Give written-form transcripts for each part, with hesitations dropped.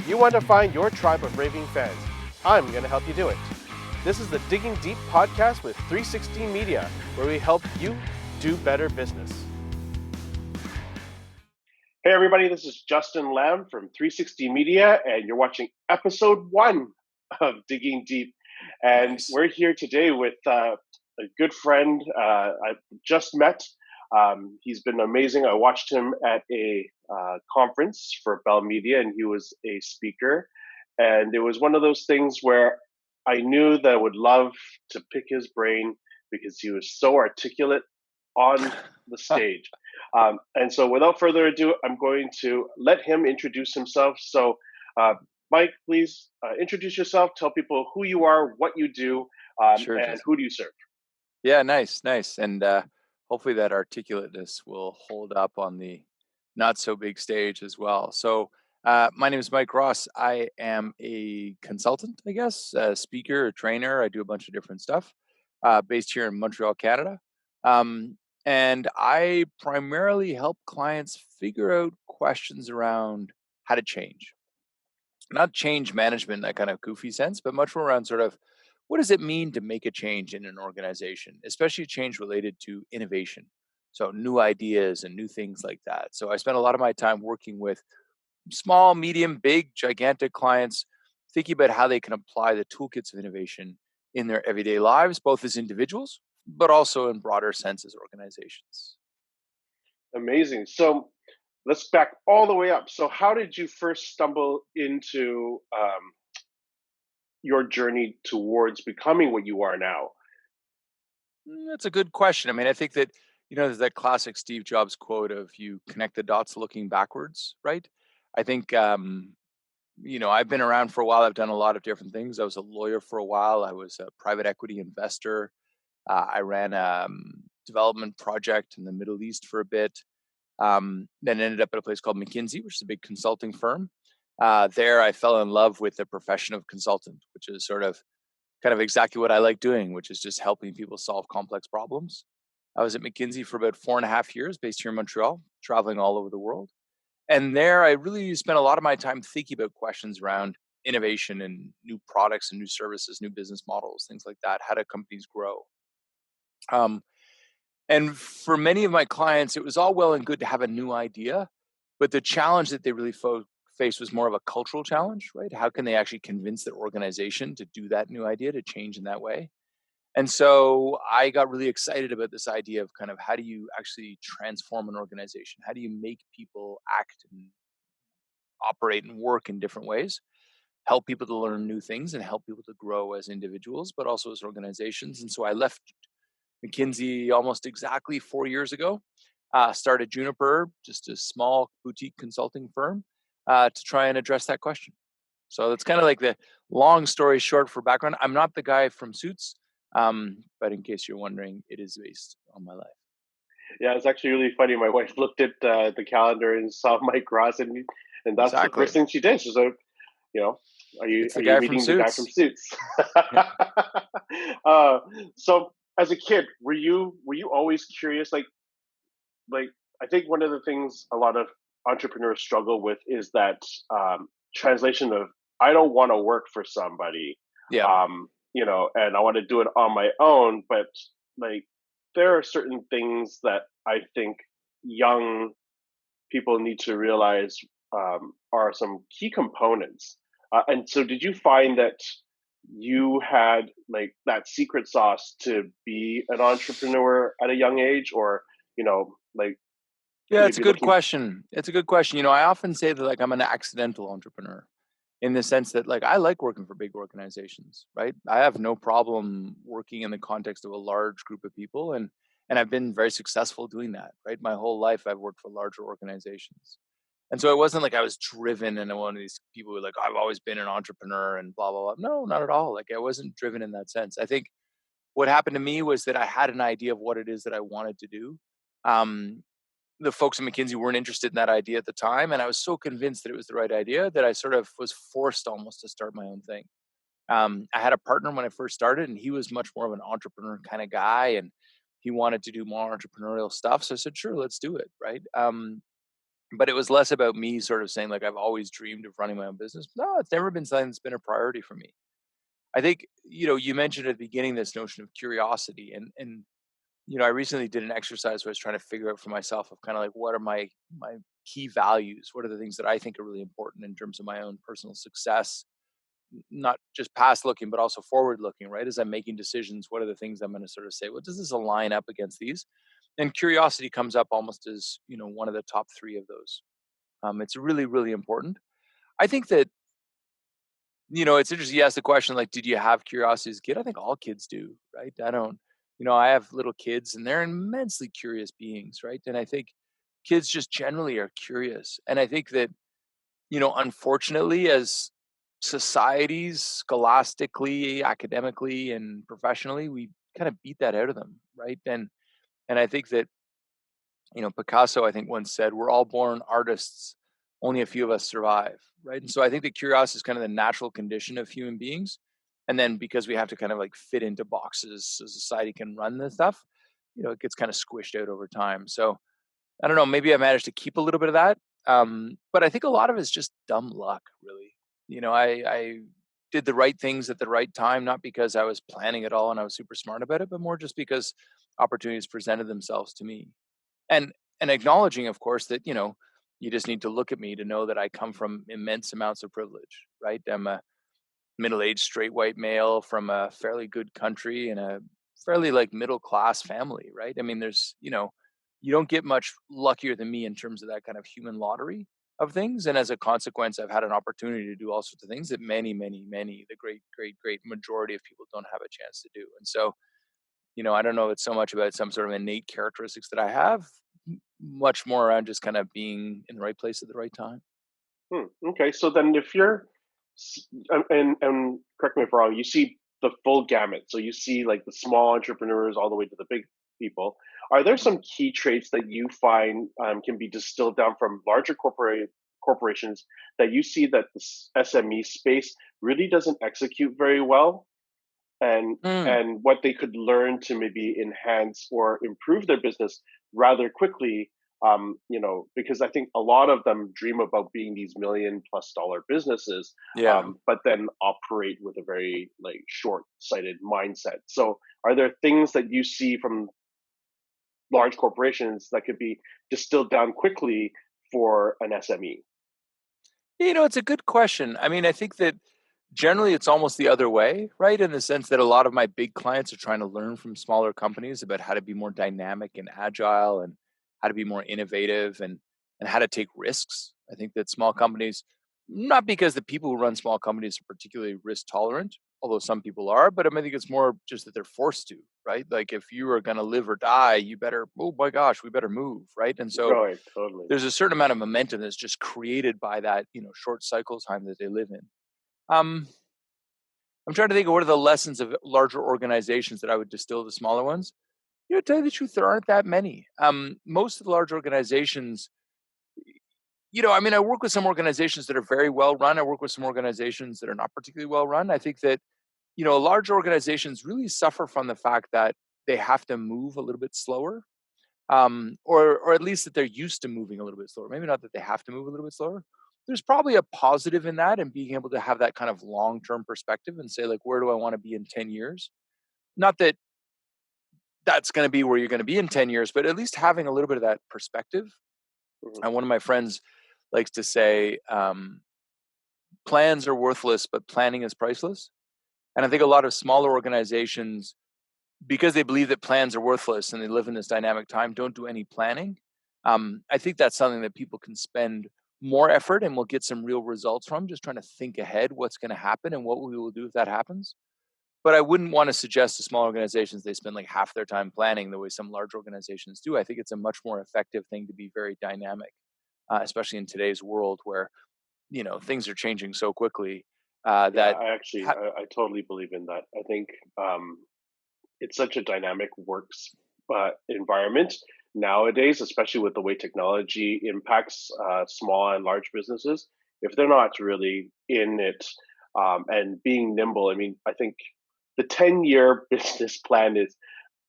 You want to find your tribe of raving fans. I'm going to help you do it. This is the Digging Deep podcast with 360 Media, where we help you do better business. Hey, everybody, this is Justin Lamb from 360 Media, and you're watching episode 1 of Digging Deep. And Nice. we're here today with a good friend I just met. He's been amazing. I watched him at a conference for Bell Media, and he was a speaker. And it was one of those things where I knew that I would love to pick his brain because he was so articulate on the stage. And so, without further ado, I'm going to let him introduce himself. So, uh, Mike, please introduce yourself. Tell people who you are, what you do, Sure, and Justin. who do you serve. Yeah, nice. And hopefully that articulateness will hold up on the not so big stage as well. So, my name is Mike Ross. I am a consultant, I guess, a speaker, a trainer. I do a bunch of different stuff, based here in Montreal, Canada. Um, and I primarily help clients figure out questions around how to change. Not change management in that kind of goofy sense, but much more around sort of what does it mean to make a change in an organization, especially change related to innovation. So new ideas and new things like that. So I spend a lot of my time working with small, medium, big, gigantic clients, thinking about how they can apply the toolkits of innovation in their everyday lives, both as individuals, but also in broader sense as organizations. Amazing. So, let's back all the way up. So, how did you first stumble into your journey towards becoming what you are now? That's a good question. I mean, I think that, there's that classic Steve Jobs quote of you connect the dots looking backwards, right? I think, I've been around for a while. I've done a lot of different things. I was a lawyer for a while. I was a private equity investor. I ran a development project in the Middle East for a bit. Then ended up at a place called McKinsey, which is a big consulting firm. There, I fell in love with the profession of consultant, which is sort of kind of exactly what I like doing, which is just helping people solve complex problems. I was at McKinsey for about 4.5 years, based here in Montreal, traveling all over the world. And there, I really spent a lot of my time thinking about questions around innovation and new products and new services, new business models, things like that. How do companies grow? Um, and for many of my clients, it was all well and good to have a new idea, but the challenge that they really faced was more of a cultural challenge, right? How can they actually convince their organization to do that new idea, to change in that way? And so I got really excited about this idea of kind of how do you actually transform an organization? How do you make people act and operate and work in different ways? Help people to learn new things and help people to grow as individuals, but also as organizations. And so I left McKinsey almost exactly 4 years ago, started Juniper, just a small boutique consulting firm, to try and address that question. So that's kind of like the long story short for background. I'm not the guy from Suits, but in case you're wondering, it is based on my life. Yeah, it's actually really funny. My wife looked at the calendar and saw Mike Ross, and that's the first Exactly. thing she did. She's like, you know, It's are the you guy from meeting the guy from Suits. Suits? Yeah. uh, so, as a kid, were you always curious? Like I think one of the things a lot of entrepreneurs struggle with is that translation of I don't want to work for somebody, Yeah. and I want to do it on my own. But like, there are certain things that I think young people need to realize are some key components. And so, did you find that you had like that secret sauce to be an entrepreneur at a young age, or like Yeah, it's a maybe good looking. question. It's a good question. I often say that like I'm an accidental entrepreneur in the sense that like I like working for big organizations, right? I have no problem working in the context of a large group of people and I've been very successful doing that, right? My whole life I've worked for larger organizations. And so it wasn't like I was driven and one of these people who were like, I've always been an entrepreneur and blah, blah, blah. No, not at all. Like I wasn't driven in that sense. I think what happened to me was that I had an idea of what it is that I wanted to do. Um, the folks at McKinsey weren't interested in that idea at the time. And I was so convinced that it was the right idea that I sort of was forced almost to start my own thing. I had a partner when I first started, and he was much more of an entrepreneur kind of guy. And he wanted to do more entrepreneurial stuff. So I said, sure, let's do it. Right. But it was less about me sort of saying like I've always dreamed of running my own business. No, it's never been something that's been a priority for me. I think, you mentioned at the beginning this notion of curiosity, and I recently did an exercise where I was trying to figure out for myself of kind of like what are my key values? What are the things that I think are really important in terms of my own personal success? Not just past looking, but also forward looking, right? As I'm making decisions, what are the things I'm going to sort of say, well, does this align up against these? And curiosity comes up almost as, one of the top three of those. It's really, really important. I think that, it's interesting. You asked the question, like, did you have curiosity as a kid? I think all kids do, right? I don't, I have little kids and they're immensely curious beings, right? And I think kids just generally are curious. And I think that, unfortunately, as societies, scholastically, academically, and professionally, we kind of beat that out of them, right? And I think that, Picasso, I think once said, "We're all born artists. Only a few of us survive." Right. And so I think that curiosity is kind of the natural condition of human beings. And then because we have to kind of like fit into boxes so society can run this stuff, it gets kind of squished out over time. So I don't know, maybe I managed to keep a little bit of that. But I think a lot of it is just dumb luck, really. I did the right things at the right time, not because I was planning it all and I was super smart about it, but more just because opportunities presented themselves to me. And acknowledging, of course, that, you just need to look at me to know that I come from immense amounts of privilege, right? I'm a middle-aged straight white male from a fairly good country and a fairly like middle class family, right? I mean, you don't get much luckier than me in terms of that kind of human lottery of things. And as a consequence, I've had an opportunity to do all sorts of things that many, many, many, the great, great, great majority of people don't have a chance to do. And so, I don't know if it's so much about some sort of innate characteristics that I have, much more around just kind of being in the right place at the right time. Okay, so then if you're, and correct me if I'm wrong, you see the full gamut. So you see like the small entrepreneurs all the way to the big people. Are there some key traits that you find can be distilled down from larger corporations that you see that the SME space really doesn't execute very well? Mm, And what they could learn to maybe enhance or improve their business rather quickly, because I think a lot of them dream about being these $1 million+ businesses, yeah. but then operate with a very like short-sighted mindset. So are there things that you see from large corporations that could be distilled down quickly for an SME? It's a good question. I mean, I think that generally it's almost the other way, right? In the sense that a lot of my big clients are trying to learn from smaller companies about how to be more dynamic and agile and how to be more innovative and how to take risks. I think that small companies, not because the people who run small companies are particularly risk tolerant, although some people are, but I think it's more just that they're forced to, right? Like if you are going to live or die, you better, oh my gosh, we better move, right? And so Right, totally. there's a certain amount of momentum that's just created by that, short cycle time that they live in. Um, I'm trying to think of what are the lessons of larger organizations that I would distill to smaller ones. To tell you the truth, there aren't that many. Most of the large organizations, I mean, I work with some organizations that are very well run. I work with some organizations that are not particularly well run. I think that, large organizations really suffer from the fact that they have to move a little bit slower, or at least that they're used to moving a little bit slower. Maybe not that they have to move a little bit slower. There's probably a positive in that and being able to have that kind of long term perspective and say, like, where do I want to be in 10 years? Not that that's going to be where you're going to be in 10 years, but at least having a little bit of that perspective. Mhm. And one of my friends likes to say, plans are worthless, but planning is priceless. And I think a lot of smaller organizations, because they believe that plans are worthless and they live in this dynamic time, don't do any planning. I think that's something that people can spend more effort and will get some real results from, just trying to think ahead what's going to happen and what we will do if that happens. But I wouldn't want to suggest to small organizations they spend like half their time planning the way some large organizations do. I think it's a much more effective thing to be very dynamic, especially in today's world where things are changing so quickly Yeah, that I I totally believe in that. I think um, it's such a dynamic works environment nowadays, especially with the way technology impacts small and large businesses. If they're not really in it and being nimble, I mean, I think the 10-year business plan is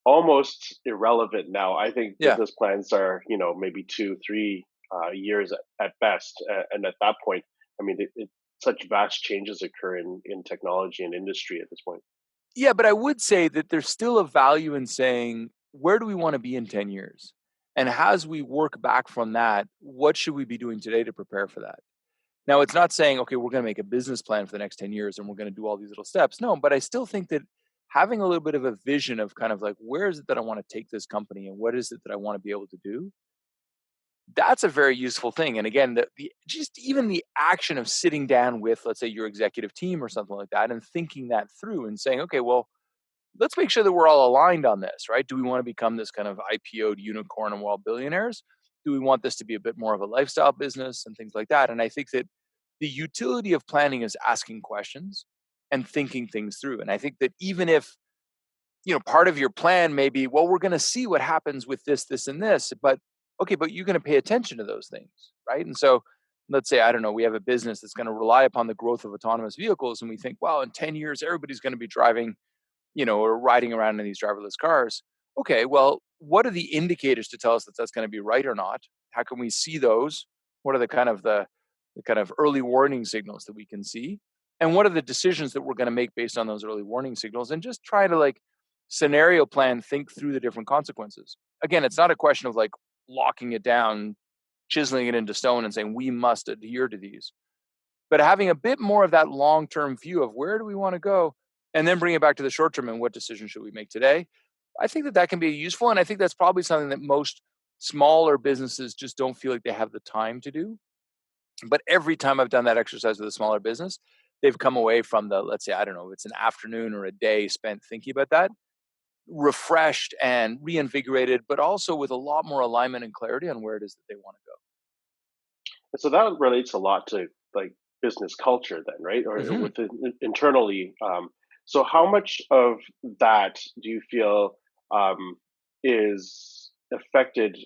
almost irrelevant now. I think yeah, business plans are, maybe 2, 3. years at best. And at that point, I mean, such vast changes occur in technology and industry at this point. Yeah, but I would say that there's still a value in saying, where do we want to be in 10 years? And as we work back from that, what should we be doing today to prepare for that? Now, it's not saying, okay, we're going to make a business plan for the next 10 years and we're going to do all these little steps. No, but I still think that having a little bit of a vision of kind of like, where is it that I want to take this company and what is it that I want to be able to do? That's a very useful thing. And again, the just even the action of sitting down with, let's say, your executive team or something like that and thinking that through and saying, okay, well, let's make sure that we're all aligned on this, right? Do we want to become this kind of IPO'd unicorn and world billionaires? Do we want this to be a bit more of a lifestyle business and things like that? And I think that the utility of planning is asking questions and thinking things through. And I think that even if, part of your plan may be, well, we're going to see what happens with this, this, and this, but okay, but you're going to pay attention to those things, right? And so let's say, I don't know, we have a business that's going to rely upon the growth of autonomous vehicles. And we think, well, in 10 years, everybody's going to be driving or riding around in these driverless cars. Okay, well, what are the indicators to tell us that that's going to be right or not? How can we see those? What are the kind of early warning signals that we can see? And what are the decisions that we're going to make based on those early warning signals? And just try to like scenario plan, think through the different consequences. Again, it's not a question of like locking it down, chiseling it into stone and saying we must adhere to these, but having a bit more of that long-term view of where do we want to go and then bring it back to the short term and what decision should we make today. I think that that can be useful. And I think that's probably something that most smaller businesses just don't feel like they have the time to do. But every time I've done that exercise with a smaller business, they've come away from the, let's say, I don't know, it's an afternoon or a day spent thinking about that, refreshed and reinvigorated, but also with a lot more alignment and clarity on where it is that they want to And so that relates a lot to like business culture, then, right? go. Or within internally. So how much of that do you feel is affected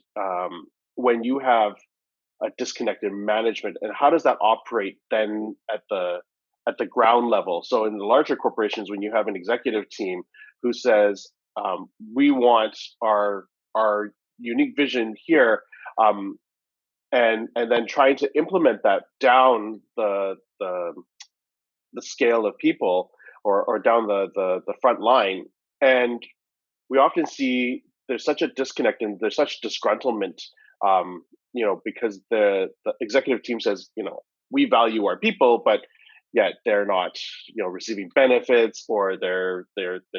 when you have a disconnected management, and how does that operate then at the ground level? So in the larger corporations, when you have an executive team who says, "We want our unique vision here," um, and then trying to implement that down the scale of people, or down the front line, and we often see there's such a disconnect and there's such disgruntlement, because the executive team says, we value our people, but yet they're not, receiving benefits, or they're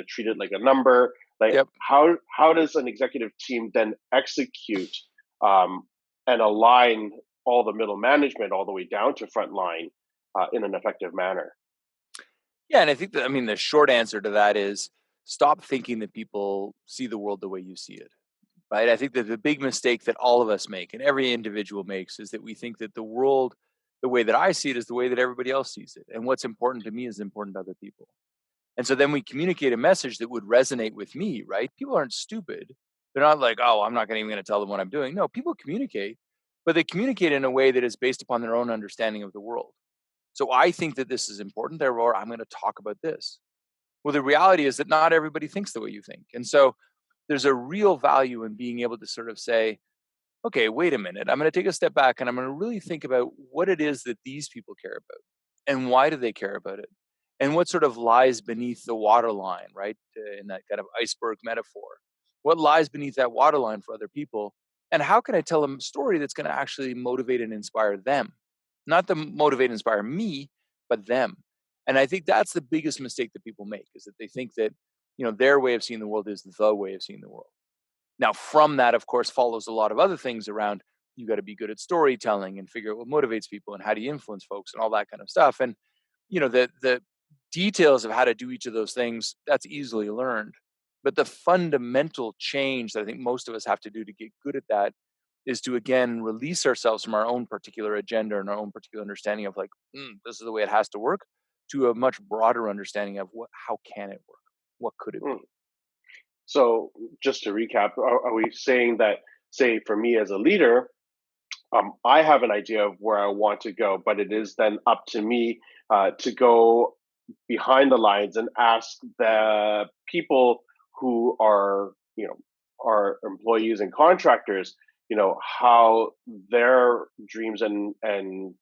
treated like a number. Like, Yep. how does an executive team then execute um, and align all the middle management all the way down to front line in an effective manner? Yeah, and I think that I mean the short answer to that is stop thinking that people see the world the way you see it. Right? I think that the big mistake that all of us make and every individual makes is that we think that the world, the way that I see it, is the way that everybody else sees it. And what's important to me is important to other people. And so then we communicate a message that would resonate with me, right? People aren't stupid. They're not like, oh, I'm not even going to tell them what I'm doing. No, people communicate, but they communicate in a way that is based upon their own understanding of the world. So I think that this is important, therefore I'm going to talk about this. Well, the reality is that not everybody thinks the way you think. And so there's a real value in being able to sort of say, okay, wait a minute. I'm going to take a step back and I'm going to really think about what it is that these people care about and why do they care about it? And what sort of lies beneath the waterline, right? In that kind of iceberg metaphor. What lies beneath that waterline for other people? And how can I tell them a story that's going to actually motivate and inspire them? Not to motivate and inspire me, but them. And I think that's the biggest mistake that people make is that they think that, their way of seeing the world is the way of seeing the world. Now, from that, of course, follows a lot of other things around you got to be good at storytelling and figure out what motivates people and how do you influence folks and all that kind of stuff. And the details of how to do each of those things, that's easily learned. But the fundamental change that I think most of us have to do to get good at that is to again release ourselves from our own particular agenda and our own particular understanding of like, this is the way it has to work, to a much broader understanding of how can it work? What could it Mm. be? So just to recap, are we saying that, say, for me as a leader, I have an idea of where I want to go, but it is then up to me to go behind the lines and ask the people who are, are employees and contractors. how their dreams and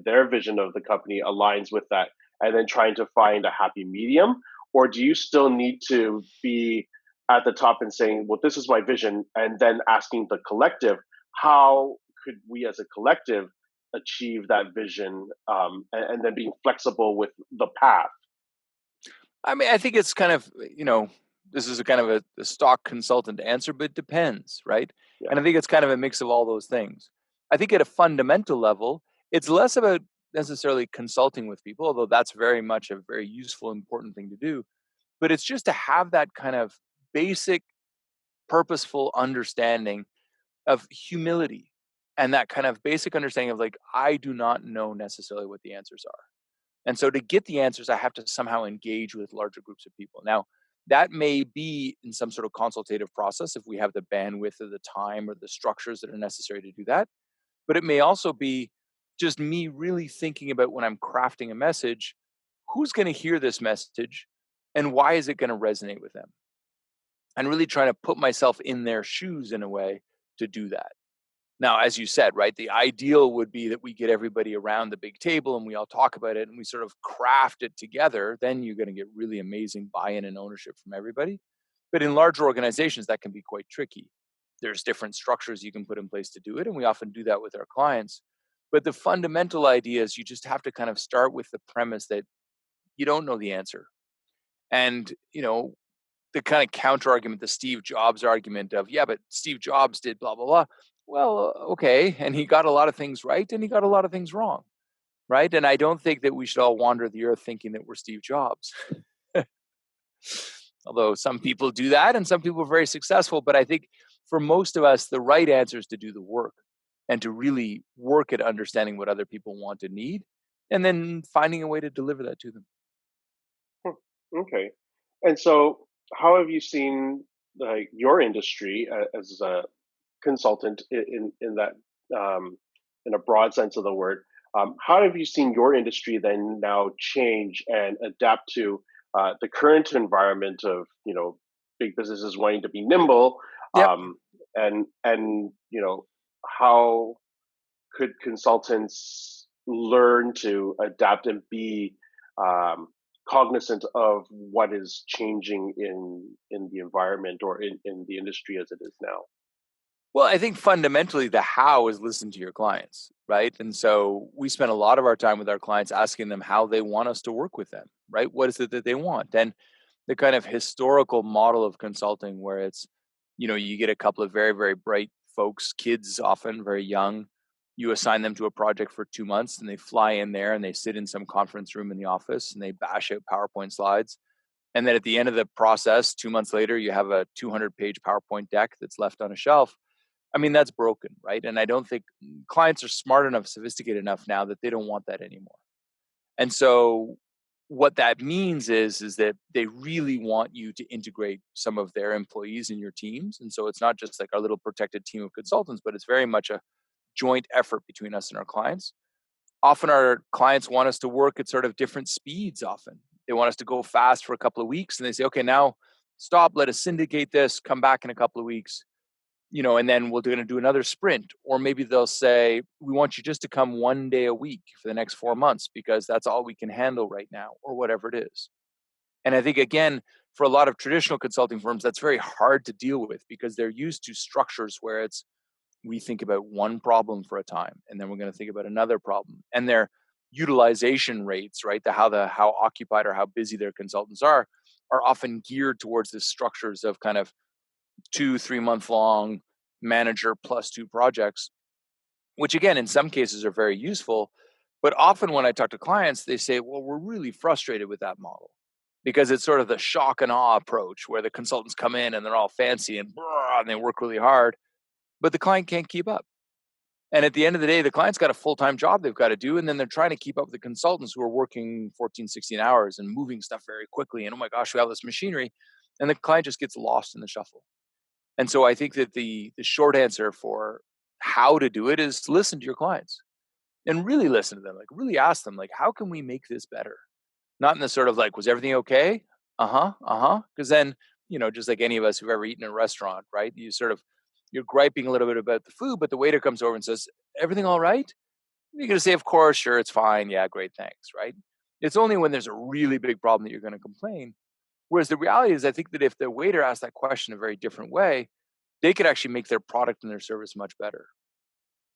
their vision of the company aligns with that, and then trying to find a happy medium? Or do you still need to be at the top and saying, well, this is my vision, and then asking the collective, how could we as a collective achieve that vision, and then being flexible with the path? I mean, I think it's kind of, this is a kind of a stock consultant answer, but it depends, right? Yeah. And I think it's kind of a mix of all those things. I think at a fundamental level, it's less about necessarily consulting with people, although that's very much a very useful, important thing to do. But it's just to have that kind of basic, purposeful understanding of humility and that kind of basic understanding of like, I do not know necessarily what the answers are. And so to get the answers, I have to somehow engage with larger groups of people. Now, that may be in some sort of consultative process if we have the bandwidth or the time or the structures that are necessary to do that. But it may also be just me really thinking about when I'm crafting a message, who's going to hear this message and why is it going to resonate with them? And really trying to put myself in their shoes in a way to do that. Now, as you said, right, the ideal would be that we get everybody around the big table and we all talk about it and we sort of craft it together. Then you're going to get really amazing buy-in and ownership from everybody. But in larger organizations, that can be quite tricky. There's different structures you can put in place to do it, and we often do that with our clients. But the fundamental idea is you just have to kind of start with the premise that you don't know the answer. And, the kind of counter argument, the Steve Jobs argument of, yeah, but Steve Jobs did blah, blah, blah. Well, okay. And he got a lot of things right and he got a lot of things wrong. Right. And I don't think that we should all wander the earth thinking that we're Steve Jobs. Although some people do that and some people are very successful. But I think for most of us, the right answer is to do the work and to really work at understanding what other people want and need and then finding a way to deliver that to them. Okay. And so, how have you seen like your industry as a consultant in that, in a broad sense of the word? How have you seen your industry then now change and adapt to the current environment of big businesses wanting to be nimble, Yep. and how could consultants learn to adapt and be um, cognizant of what is changing in the environment, or in the industry as it is now? Well, I think fundamentally the how is listen to your clients, right? And so we spend a lot of our time with our clients asking them how they want us to work with them, right? What is it that they want? And the kind of historical model of consulting where it's, you get a couple of very, very bright folks, kids often very young, you assign them to a project for 2 months and they fly in there and they sit in some conference room in the office and they bash out PowerPoint slides. And then at the end of the process, 2 months later, you have a 200-page PowerPoint deck that's left on a shelf. I mean, that's broken, right? And I don't think clients are smart enough, sophisticated enough now that they don't want that anymore. And so what that means is that they really want you to integrate some of their employees in your teams. And so it's not just like our little protected team of consultants, but it's very much a joint effort between us and our clients. Often our clients want us to work at sort of different speeds often. They want us to go fast for a couple of weeks and they say, okay, now stop, let us syndicate this, come back in a couple of weeks, and then we're going to do another sprint. Or maybe they'll say, we want you just to come 1 day a week for the next 4 months because that's all we can handle right now, or whatever it is. And I think, again, for a lot of traditional consulting firms, that's very hard to deal with because they're used to structures where it's, we think about one problem for a time and then we're going to think about another problem, and their utilization rates, right, how occupied or how busy their consultants are often geared towards the structures of kind of 2 3 month long manager plus two projects, which again in some cases are very useful. But often when I talk to clients, they say, well, we're really frustrated with that model because it's sort of the shock and awe approach where the consultants come in and they're all fancy and, and they work really hard, but the client can't keep up. And at the end of the day, the client's got a full-time job they've got to do. And then they're trying to keep up with the consultants who are working 14, 16 hours and moving stuff very quickly. And oh my gosh, we have this machinery. And the client just gets lost in the shuffle. And so I think that the short answer for how to do it is to listen to your clients and really listen to them, like really ask them, like, how can we make this better? Not in the sort of like, was everything okay? Uh-huh, uh-huh. Because then, just like any of us who've ever eaten in a restaurant, right? You sort of you're griping a little bit about the food, but the waiter comes over and says, "Everything all right?" You're going to say, "Of course, sure, it's fine. Yeah, great, thanks." Right? It's only when there's a really big problem that you're going to complain. Whereas the reality is, I think that if the waiter asked that question a very different way, they could actually make their product and their service much better.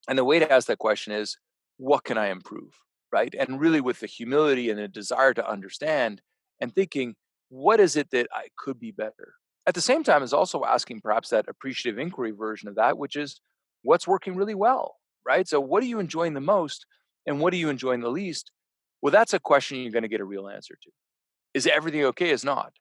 And the way to ask that question is, what can I improve? Right. And really with the humility and a desire to understand and thinking, what is it that I could be better? At the same time, is also asking perhaps that appreciative inquiry version of that, which is what's working really well, right? So, what are you enjoying the most and what are you enjoying the least? Well, that's a question you're going to get a real answer to. Is everything okay? Is not.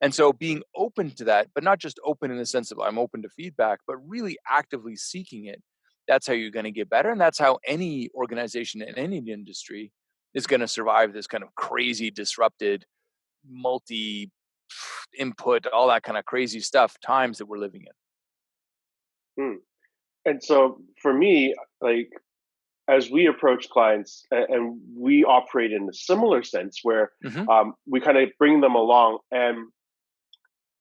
And so being open to that, but not just open in the sense of I'm open to feedback, but really actively seeking it. That's how you're going to get better. And that's how any organization in any industry is going to survive this kind of crazy, disrupted, multi input, all that kind of crazy stuff times that we're living Hmm. And so for me, like as we approach clients, and we operate in a similar sense where in. we kind of bring them along. And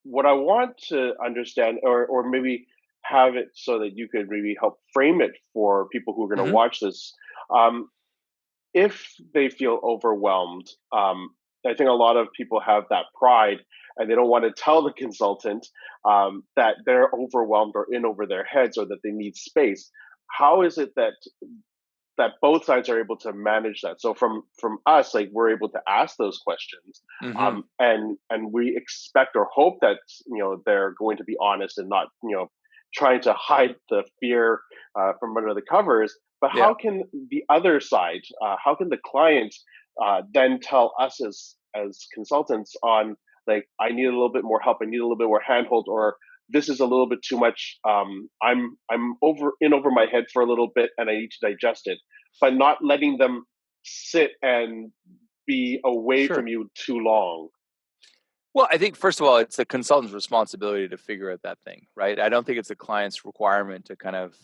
what I want to understand, or maybe have it so that you could maybe help frame it for people who are going to Hmm. watch this, um, if they feel overwhelmed, I think a lot of people have that pride and they don't want to tell the consultant that they're overwhelmed or in over their heads or that they need space. How is it that both sides are able to manage that? So from us, like we're able to ask those questions, Hmm. and we expect or hope that they're going to be honest and not trying to hide the fear from under the covers. But Yeah. how can the other side, how can the client then tell us as consultants on, like, I need a little bit more help, I need a little bit more handhold, or this is a little bit too much. I'm over my head for a little bit, and I need to digest it, but not letting them sit and be away from Sure. you too long. Well, I think first of all, it's the consultant's responsibility to figure out that thing, right? I don't think it's the client's requirement to kind of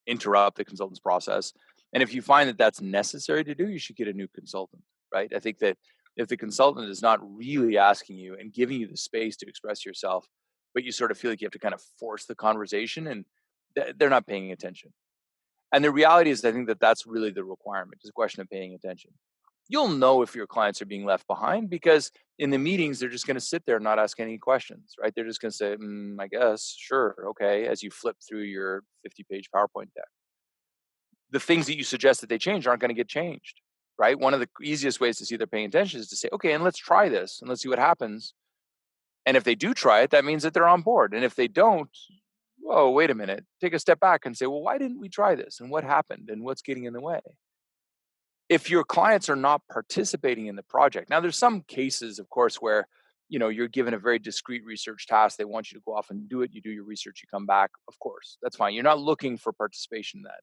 interrupt the consultant's process. And if you find that that's necessary to do, you should get a new consultant, right? I think that if the consultant is not really asking you and giving you the space to express yourself, but you sort of feel like you have to kind of force the conversation and they're not paying attention. And the reality is, I think that that's really the requirement. It's a question of paying attention. You'll know if your clients are being left behind because in the meetings, they're just going to sit there and not ask any questions, right? They're just going to say, I guess, sure, okay, as you flip through your 50-page PowerPoint deck. The things that you suggest that they change aren't going to get changed, right? One of the easiest ways to see they're paying attention is to say, okay, and let's try this and let's see what happens. And if they do try it, that means that they're on board. And if they don't, whoa, wait a minute, take a step back and say, well, why didn't we try this? And what happened? And what's getting in the way? If your clients are not participating in the project. Now, there's some cases, of course, where you're given a very discrete research task. They want you to go off and do it. You do your research, you come back. Of course, that's fine. You're not looking for participation in that.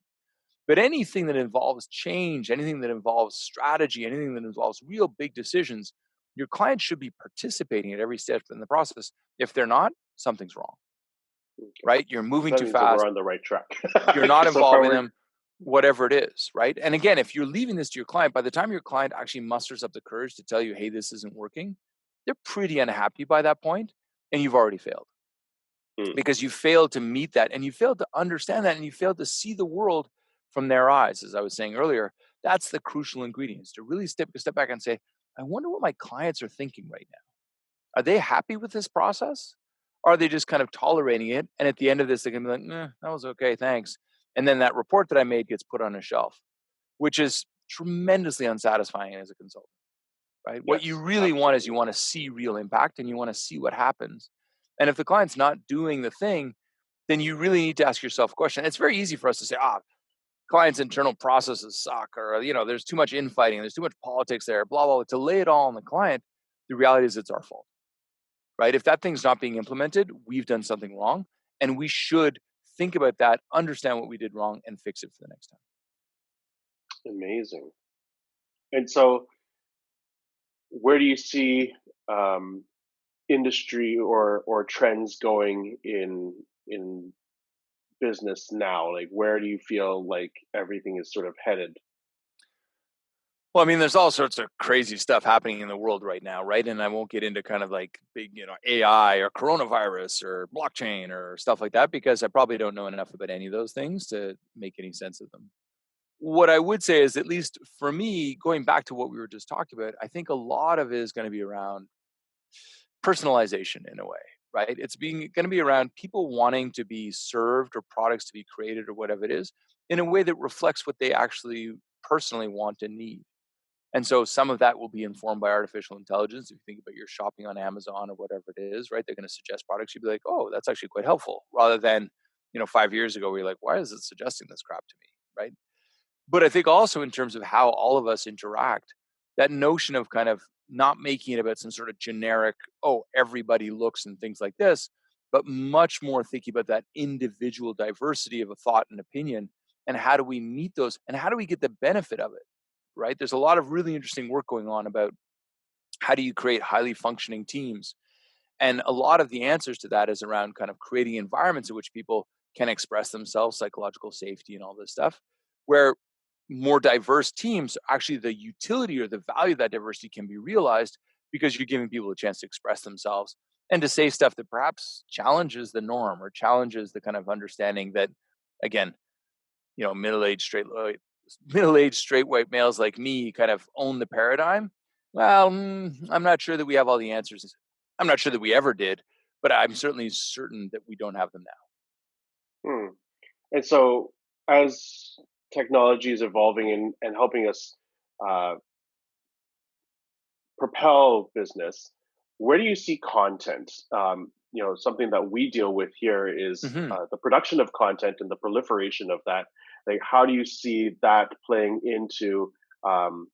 But anything that involves change, anything that involves strategy, anything that involves real big decisions, your client should be participating at every step in the process. If they're not, something's wrong, Okay. right? You're moving That too means that we're fast. on the right track. You're not So far involving we're them, whatever it is, right? And again, if you're leaving this to your client, by the time your client actually musters up the courage to tell you, hey, this isn't working, they're pretty unhappy by that point, and you've already failed mm, because you failed to meet that and you failed to understand that and you failed to see the world from their eyes. As I was saying earlier, that's the crucial ingredient is to really step back and say, I wonder what my clients are thinking right now. Are they happy with this process? Or are they just kind of tolerating it? And at the end of this, they're going to be like, that was okay, thanks. And then that report that I made gets put on a shelf, which is tremendously unsatisfying as a consultant, right? What you yes, really want is you absolutely. want to see real impact and you want to see what happens. And if the client's not doing the thing, then you really need to ask yourself a question. It's very easy for us to say, clients' internal processes suck, or there's too much infighting, there's too much politics there, blah, blah, blah. To lay it all on the client, the reality is it's our fault, right? If that thing's not being implemented, we've done something wrong, and we should think about that, understand what we did wrong, and fix it for the next time. Amazing. And so, where do you see um, industry or trends going in business now? Like, where do you feel like everything is sort of headed? Well, I mean, there's all sorts of crazy stuff happening in the world right now, right? And I won't get into kind of like big, AI or coronavirus or blockchain or stuff like that because I probably don't know enough about any of those things to make any sense of them. What I would say is, at least for me, going back to what we were just talking about, I think a lot of it is going to be around personalization in a way, right? It's being going to be around people wanting to be served or products to be created or whatever it is in a way that reflects what they actually personally want and need. And so some of that will be informed by artificial intelligence. If you think about your shopping on Amazon or whatever it is, right? They're going to suggest products. You'd be like, oh, that's actually quite helpful. Rather than, 5 years ago, where you're like, why is it suggesting this crap to me? Right. But I think also in terms of how all of us interact, that notion of kind of not making it about some sort of generic, oh, everybody looks and things like this, but much more thinking about that individual diversity of a thought and opinion. And how do we meet those? And how do we get the benefit of it? Right? There's a lot of really interesting work going on about how do you create highly functioning teams. And a lot of the answers to that is around kind of creating environments in which people can express themselves, psychological safety, and all this stuff, where more diverse teams, actually the utility or the value of that diversity can be realized because you're giving people a chance to express themselves and to say stuff that perhaps challenges the norm or challenges the kind of understanding that, again, middle-aged straight white males like me kind of own the paradigm. Well, I'm not sure that we have all the answers. I'm not sure that we ever did, but I'm certainly certain that we don't have them now. Hmm. And so, as technology is evolving and helping us uh, propel business, where do you see content? Something that we deal with here is Hmm. the production of content and the proliferation of that. Like, how do you see that playing into um,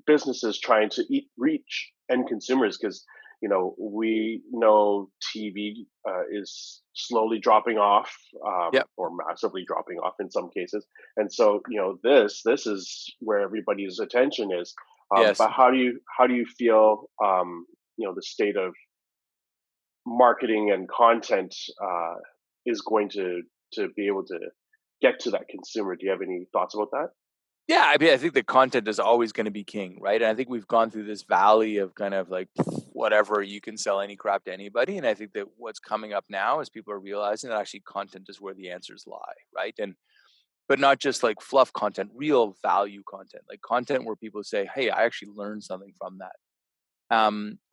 businesses trying to reach end consumers? Because we know TV is slowly dropping off, Yep. or massively dropping off in some cases, and so this is where everybody's attention is. Yes. But how do you feel the state of marketing and content is going to be able to get to that consumer? Do you have any thoughts about that? Yeah, I mean, I think the content is always going to be king, right? And I think we've gone through this valley of kind of like whatever, you can sell any crap to anybody. And I think that what's coming up now is people are realizing that actually content is where the answers lie, right? And but not just like fluff content, real value content, like content where people say, "Hey, I actually learned something from that."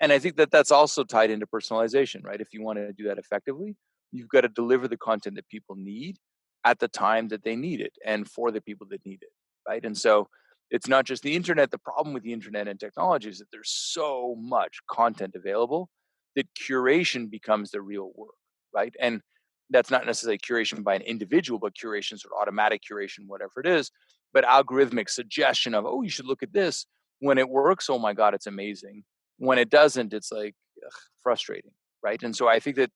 And I think that that's also tied into personalization, right? If you want to do that effectively, you've got to deliver the content that people need at the time that they need it and for the people that need it, right? And so it's not just the internet. The problem with the internet and technology is that there's so much content available that curation becomes the real work, right? And that's not necessarily curation by an individual, but curation, sort of automatic curation, whatever it is, but algorithmic suggestion of, oh, you should look at this. When it works, oh my God, it's amazing. When it doesn't, it's like ugh, frustrating, right? And so I think that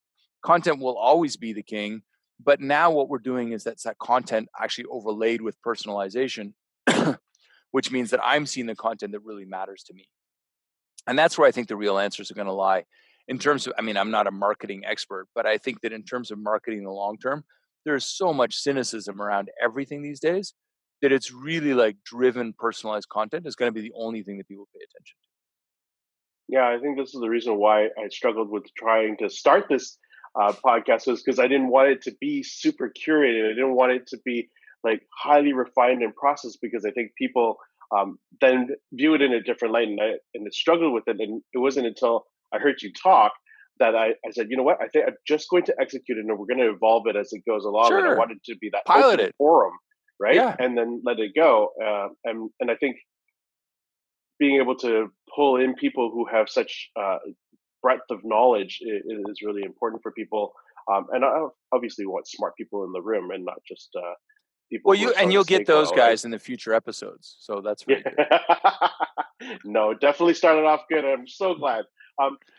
content will always be the king, but now what we're doing is that's that content actually overlaid with personalization, which means that I'm seeing the content that really matters to me. And that's where I think the real answers are going to lie. In terms of, I mean, I'm not a marketing expert, but I think that in terms of marketing in the long term, there's so much cynicism around everything these days that it's really like driven personalized content is going to be the only thing that people pay attention to. Yeah, I think this is the reason why I struggled with trying to start this podcast, was because I didn't want it to be super curated. I didn't want it to be like highly refined and processed, because I think people then view it in a different light, and I struggled with it. And it wasn't until I heard you talk that I said, you know what, I think I'm just going to execute it, and we're going to evolve it as it goes along. And I Sure. wanted to be that Pilot open it. forum, right? Yeah. And then let it go. And I think being able to pull in people who have such breadth of knowledge is really important for people. And I obviously want smart people in the room, and not just people Well, who are and selling you'll get snake those oil, right? guys in the future episodes. So that's Yeah. very good. No, definitely started off good. I'm so glad.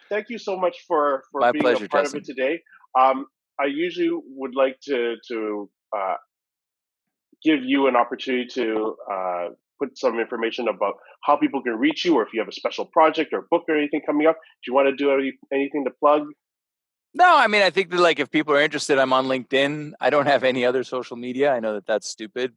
Thank you so much for My being a pleasure, part of it Justin. today. I usually would like to give you an opportunity to put some information about how people can reach you, or if you have a special project or book or anything coming up. Do you want to do anything to plug? No, I mean, I think that like if people are interested, I'm on LinkedIn. I don't have any other social media. I know that that's stupid,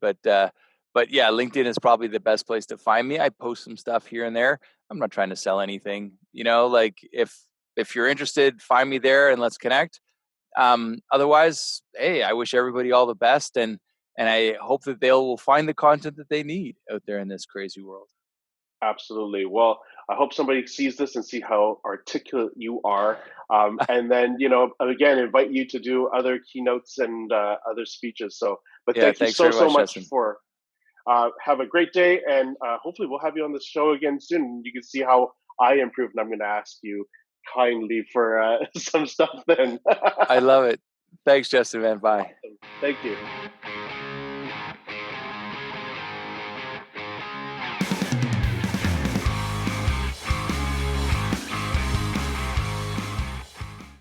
But yeah, LinkedIn is probably the best place to find me. I post some stuff here and there. I'm not trying to sell anything, like if you're interested, find me there and let's connect. Otherwise, hey, I wish everybody all the best, and I hope that they'll find the content that they need out there in this crazy world. Absolutely. Well, I hope somebody sees this and see how articulate you are. And then, again, invite you to do other keynotes and other speeches. But Yeah, thank you thanks so, very so much, much Justin. for, have a great day. And hopefully we'll have you on the show again soon. You can see how I improved. And I'm going to ask you kindly for some stuff then. I love it. Thanks, Justin, man. Bye. Awesome. Thank you.